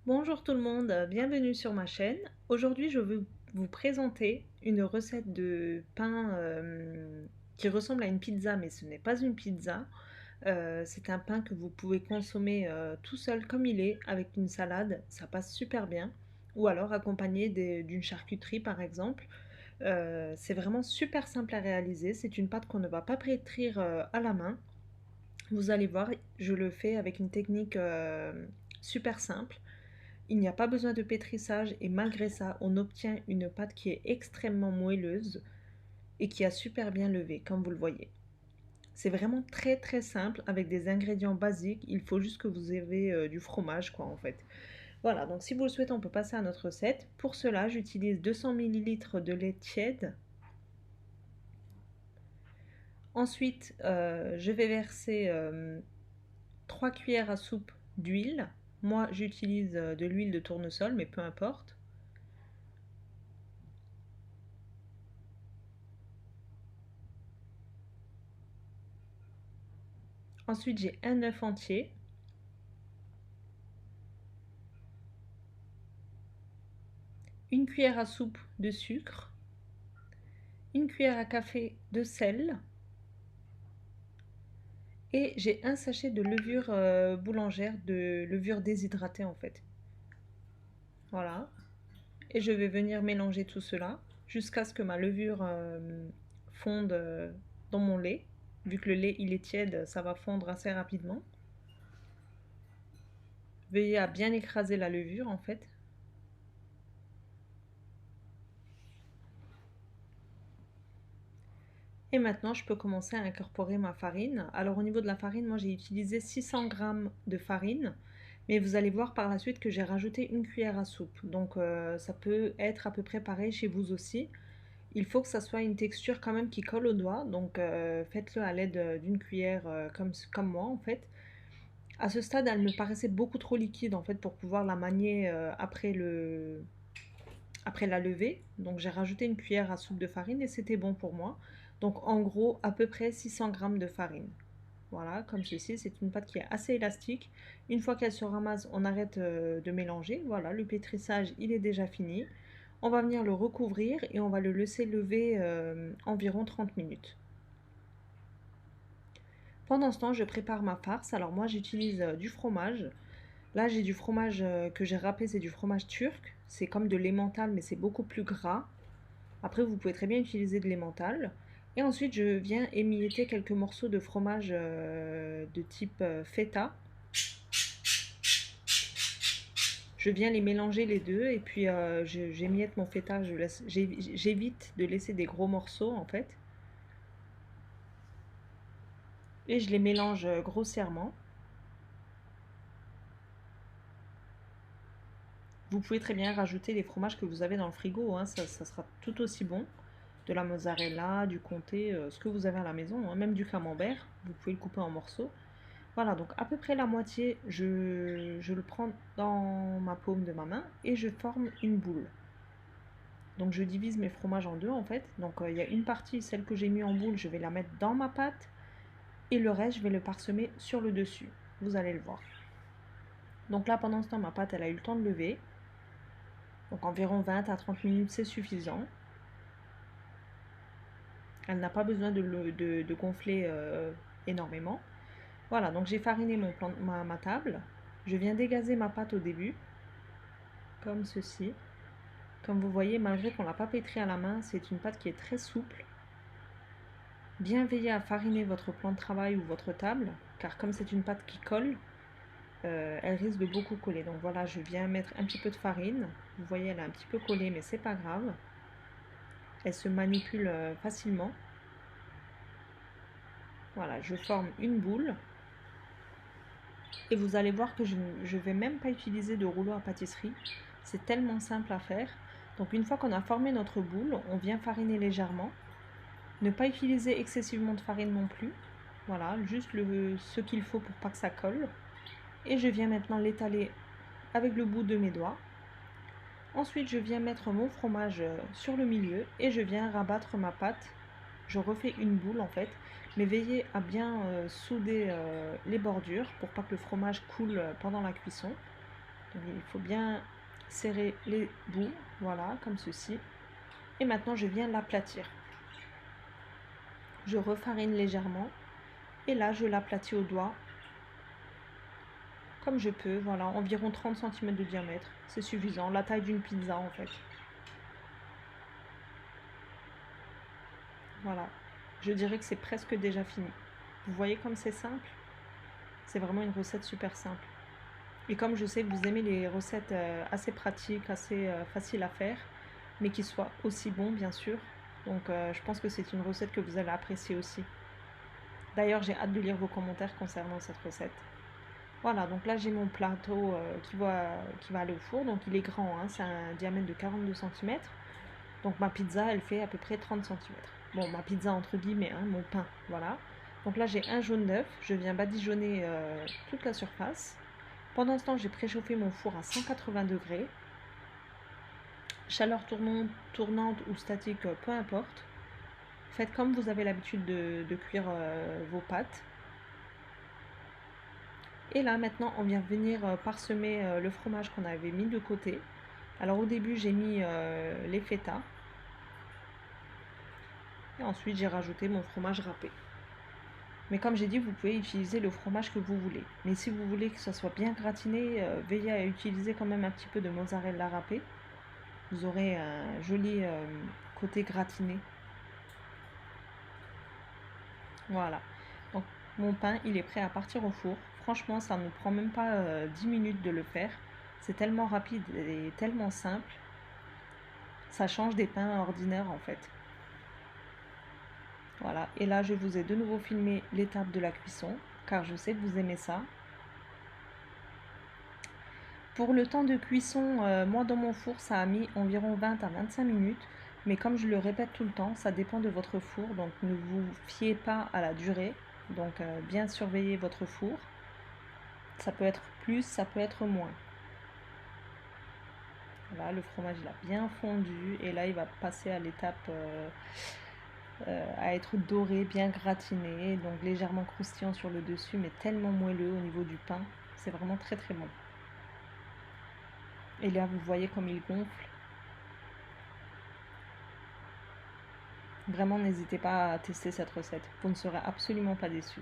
Bonjour tout le monde, bienvenue sur ma chaîne. Aujourd'hui, je veux vous présenter une recette de pain qui ressemble à une pizza, mais ce n'est pas une pizza. C'est un pain que vous pouvez consommer tout seul comme il est, avec une salade, ça passe super bien. Ou alors accompagné d'une charcuterie par exemple. C'est vraiment super simple à réaliser. C'est une pâte qu'on ne va pas pétrir à la main. Vous allez voir, je le fais avec une technique super simple. Il n'y a pas besoin de pétrissage et malgré ça, on obtient une pâte qui est extrêmement moelleuse et qui a super bien levé, comme vous le voyez. C'est vraiment très très simple avec des ingrédients basiques. Il faut juste que vous ayez du fromage, quoi, en fait. Voilà, donc si vous le souhaitez, on peut passer à notre recette. Pour cela, j'utilise 200 millilitres de lait tiède. Ensuite, je vais verser 3 cuillères à soupe d'huile. Moi, j'utilise de l'huile de tournesol, mais peu importe. Ensuite, j'ai un œuf entier. Une cuillère à soupe de sucre, une cuillère à café de sel et j'ai un sachet de levure boulangère, de levure déshydratée en fait. Voilà. Et je vais venir mélanger tout cela jusqu'à ce que ma levure fonde dans mon lait. Vu que le lait il est tiède, ça va fondre assez rapidement. Veillez à bien écraser la levure en fait. Et maintenant, je peux commencer à incorporer ma farine. Alors au niveau de la farine, moi j'ai utilisé 600 g de farine. Mais vous allez voir par la suite que j'ai rajouté une cuillère à soupe. Donc ça peut être à peu près pareil chez vous aussi. Il faut que ça soit une texture quand même qui colle au doigt. Donc faites-le à l'aide d'une cuillère comme moi en fait. À ce stade, elle me paraissait beaucoup trop liquide en fait pour pouvoir la manier après la levée. Donc j'ai rajouté une cuillère à soupe de farine et c'était bon pour moi. Donc en gros à peu près 600 g de farine. Voilà, comme ceci, c'est une pâte qui est assez élastique. Une fois qu'elle se ramasse, on arrête de mélanger. Voilà, le pétrissage, il est déjà fini. On va venir le recouvrir et on va le laisser lever environ 30 minutes. Pendant ce temps, je prépare ma farce. Alors moi, j'utilise du fromage. Là, j'ai du fromage que j'ai râpé, c'est du fromage turc. C'est comme de l'emmental, mais c'est beaucoup plus gras. Après, vous pouvez très bien utiliser de l'emmental. Et ensuite, je viens émietter quelques morceaux de fromage de type feta. Je viens les mélanger les deux et puis j'émiette mon feta. J'évite de laisser des gros morceaux en fait. Et je les mélange grossièrement. Vous pouvez très bien rajouter les fromages que vous avez dans le frigo, hein, ça sera tout aussi bon. De la mozzarella, du comté, ce que vous avez à la maison, hein, même du camembert, vous pouvez le couper en morceaux. Voilà, donc à peu près la moitié, je le prends dans ma paume de ma main et je forme une boule. Donc je divise mes fromages en deux en fait. Donc il y a une partie, celle que j'ai mis en boule, je vais la mettre dans ma pâte et le reste, je vais le parsemer sur le dessus. Vous allez le voir. Donc là, pendant ce temps, ma pâte, elle a eu le temps de lever. Donc environ 20 à 30 minutes, c'est suffisant. Elle n'a pas besoin de gonfler énormément. Voilà, donc j'ai fariné ma table. Je viens dégazer ma pâte au début, comme ceci. Comme vous voyez, malgré qu'on ne l'a pas pétrie à la main, c'est une pâte qui est très souple. Bien veiller à fariner votre plan de travail ou votre table, car comme c'est une pâte qui colle, elle risque de beaucoup coller. Donc voilà, je viens mettre un petit peu de farine. Vous voyez, elle est un petit peu collée, mais c'est pas grave. Elle se manipule facilement. Voilà, je forme une boule. Et vous allez voir que je ne vais même pas utiliser de rouleau à pâtisserie. C'est tellement simple à faire. Donc une fois qu'on a formé notre boule, on vient fariner légèrement. Ne pas utiliser excessivement de farine non plus. Voilà, juste ce qu'il faut pour pas que ça colle. Et je viens maintenant l'étaler avec le bout de mes doigts. Ensuite, je viens mettre mon fromage sur le milieu et je viens rabattre ma pâte. Je refais une boule en fait, mais veillez à bien souder les bordures pour pas que le fromage coule pendant la cuisson. Il faut bien serrer les bouts, voilà, comme ceci. Et maintenant, je viens l'aplatir. Je refarine légèrement. Et là, je l'aplatis au doigt. Comme je peux, voilà, environ 30 cm de diamètre. C'est suffisant, la taille d'une pizza en fait. Voilà. Je dirais que c'est presque déjà fini. Vous voyez comme c'est simple? C'est vraiment une recette super simple. Et comme je sais que vous aimez les recettes assez pratiques, assez faciles à faire, mais qui soient aussi bons bien sûr. Donc je pense que c'est une recette que vous allez apprécier aussi. D'ailleurs, j'ai hâte de lire vos commentaires concernant cette recette. Voilà, donc là j'ai mon plateau qui va aller au four. Donc il est grand, hein, c'est un diamètre de 42 cm. Donc ma pizza, elle fait à peu près 30 cm. Bon, ma pizza entre guillemets, hein, mon pain, voilà. Donc là j'ai un jaune d'œuf, je viens badigeonner toute la surface. Pendant ce temps, j'ai préchauffé mon four à 180 degrés. Chaleur tournante ou statique, peu importe. Faites comme vous avez l'habitude de cuire vos pâtes. Et là maintenant on vient venir parsemer le fromage qu'on avait mis de côté. Alors au début j'ai mis les feta. Et ensuite j'ai rajouté mon fromage râpé. Mais comme j'ai dit, vous pouvez utiliser le fromage que vous voulez. Mais si vous voulez que ça soit bien gratiné, veillez à utiliser quand même un petit peu de mozzarella râpé. Vous aurez un joli côté gratiné. Voilà. Donc mon pain, il est prêt à partir au four. Franchement, ça ne prend même pas 10 minutes de le faire. C'est tellement rapide et tellement simple. Ça change des pains ordinaires en fait. Voilà. Et là, je vous ai de nouveau filmé l'étape de la cuisson, car je sais que vous aimez ça. Pour le temps de cuisson, moi dans mon four, ça a mis environ 20 à 25 minutes. Mais comme je le répète tout le temps, ça dépend de votre four. Donc ne vous fiez pas à la durée. Donc bien surveiller votre four. Ça peut être plus, ça peut être moins. Voilà, le fromage il a bien fondu. Et là, il va passer à l'étape à être doré, bien gratiné. Donc légèrement croustillant sur le dessus, mais tellement moelleux au niveau du pain. C'est vraiment très très bon. Et là, vous voyez comme il gonfle. Vraiment, n'hésitez pas à tester cette recette. Vous ne serez absolument pas déçus.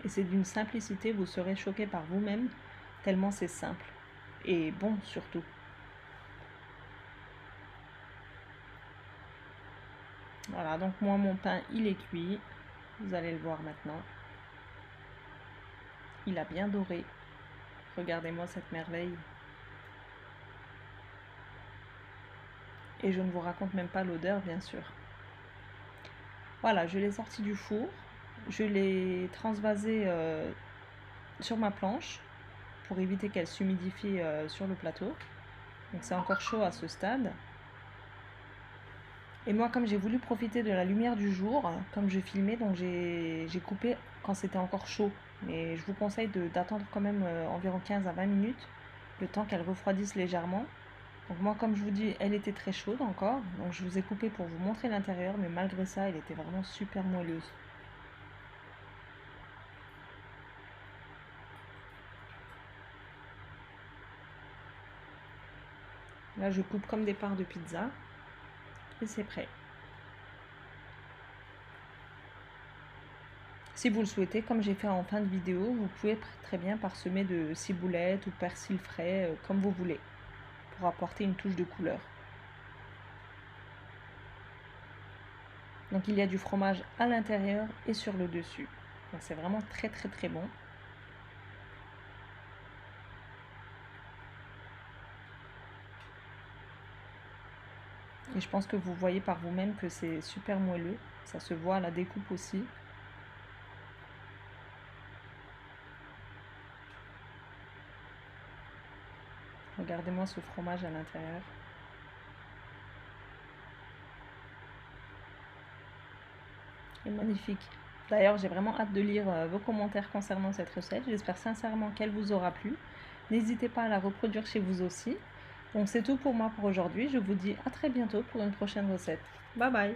Et c'est d'une simplicité, vous serez choqués par vous-même, tellement c'est simple. Et bon surtout. Voilà, donc moi, mon pain, il est cuit. Vous allez le voir maintenant. Il a bien doré. Regardez-moi cette merveille. Et je ne vous raconte même pas l'odeur, bien sûr. Voilà, je l'ai sorti du four. Je l'ai transvasé sur ma planche pour éviter qu'elle s'humidifie sur le plateau. Donc c'est encore chaud à ce stade. Et moi, comme j'ai voulu profiter de la lumière du jour, comme je filmais, donc j'ai coupé quand c'était encore chaud. Mais je vous conseille d'attendre quand même environ 15 à 20 minutes, le temps qu'elle refroidisse légèrement. Donc moi, comme je vous dis, elle était très chaude encore. Donc je vous ai coupé pour vous montrer l'intérieur, mais malgré ça, elle était vraiment super moelleuse. Là, je coupe comme des parts de pizza. Et c'est prêt. Si vous le souhaitez, comme j'ai fait en fin de vidéo, vous pouvez très bien parsemer de ciboulette ou persil frais, comme vous voulez, pour apporter une touche de couleur. Donc il y a du fromage à l'intérieur et sur le dessus. Donc c'est vraiment très très très bon. Et je pense que vous voyez par vous-même que c'est super moelleux. Ça se voit à la découpe aussi. Regardez-moi ce fromage à l'intérieur. C'est magnifique. D'ailleurs, j'ai vraiment hâte de lire vos commentaires concernant cette recette. J'espère sincèrement qu'elle vous aura plu. N'hésitez pas à la reproduire chez vous aussi. Donc c'est tout pour moi pour aujourd'hui. Je vous dis à très bientôt pour une prochaine recette. Bye bye!